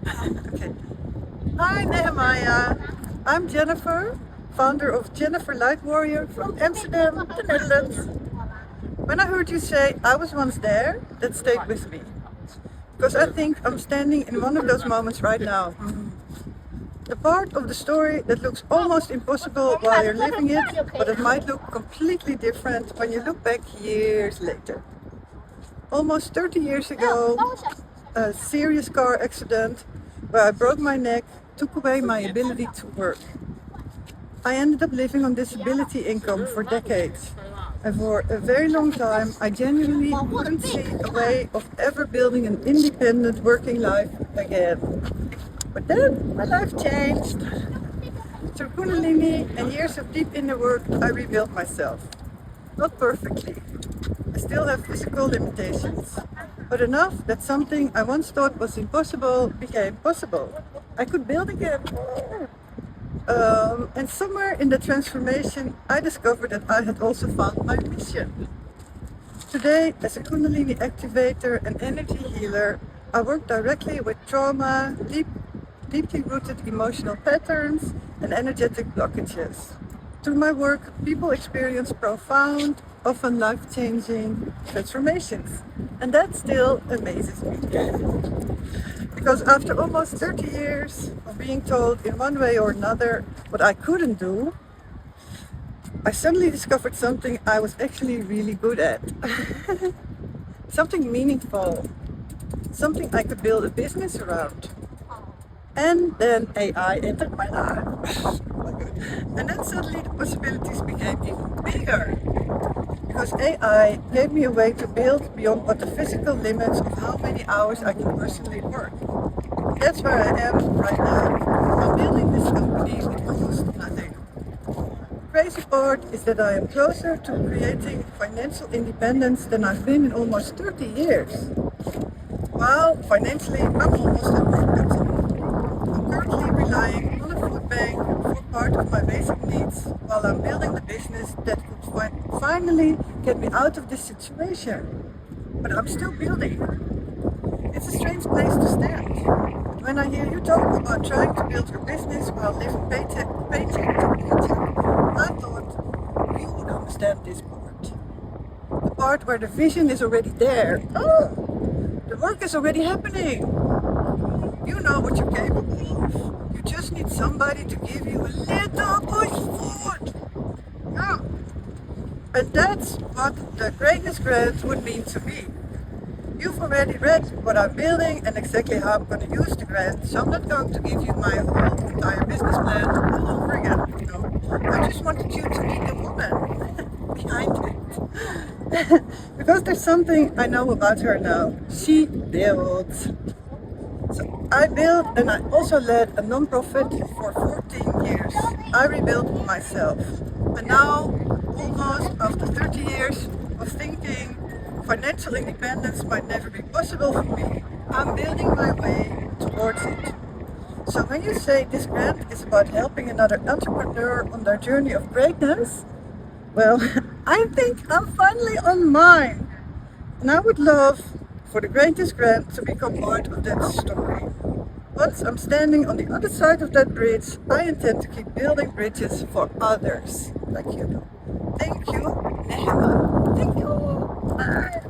Okay. Hi Nehemiah, I'm Jennifer, founder of Jennifer Light Warrior from Amsterdam, the Netherlands. When I heard you say I was once there, that stayed with me. Because I think I'm standing in one of those moments right now. The part of the story that looks almost impossible while you're living it, but it might look completely different when you look back years later. Almost 30 years ago, a serious car accident where I broke my neck took away my ability to work. I ended up living on disability income for decades. And for a very long time, I genuinely couldn't see a way of ever building an independent working life again. But then my life changed. Through Kundalini and years of deep inner work, I rebuilt myself. Not perfectly. I still have physical limitations, but enough that something I once thought was impossible became possible. I could build again. And somewhere in the transformation, I discovered that I had also found my mission. Today, as a Kundalini activator and energy healer, I work directly with trauma, deeply rooted emotional patterns, and energetic blockages. Through my work, people experience profound, often life-changing transformations. And that still amazes me. Because after almost 30 years of being told in one way or another what I couldn't do, I suddenly discovered something I was actually really good at. Something meaningful. Something I could build a business around. And then AI entered my life. And then suddenly the possibilities became even bigger. Because AI gave me a way to build beyond what the physical limits of how many hours I can personally work. That's where I am right now. I'm building this company with almost nothing. The crazy part is that I am closer to creating financial independence than I've been in almost 30 years. While financially, I'm almost at rock bottom. I'm currently relying on a food bank for part of my basic needs while I'm building the business that could finally get me out of this situation. But I'm still building. It's a strange place to stand. When I hear you talk about trying to build your business while living paycheck to paycheck, I thought you would understand this part. The part where the vision is already there. Oh, the work is already happening. You know what you're capable of. You just need somebody to give you a little push forward. Yeah. And that's what the greatest grant would mean to me. You've already read what I'm building and exactly how I'm going to use the grant, so I'm not going to give you my whole entire business plan all over again. I just wanted you to meet the woman behind it. Because there's something I know about her now. She builds. So I built and I also led a non-profit for 14 years. I rebuilt myself. And now, almost after 30 years of thinking financial independence might never be possible for me, I'm building my way towards it. So when you say this grant is about helping another entrepreneur on their journey of greatness, well, I think I'm finally on mine. And I would love for the greatest grant to become part of that story. Once I'm standing on the other side of that bridge, I intend to keep building bridges for others like you do. Thank you, Nehemiah. Thank you. Bye.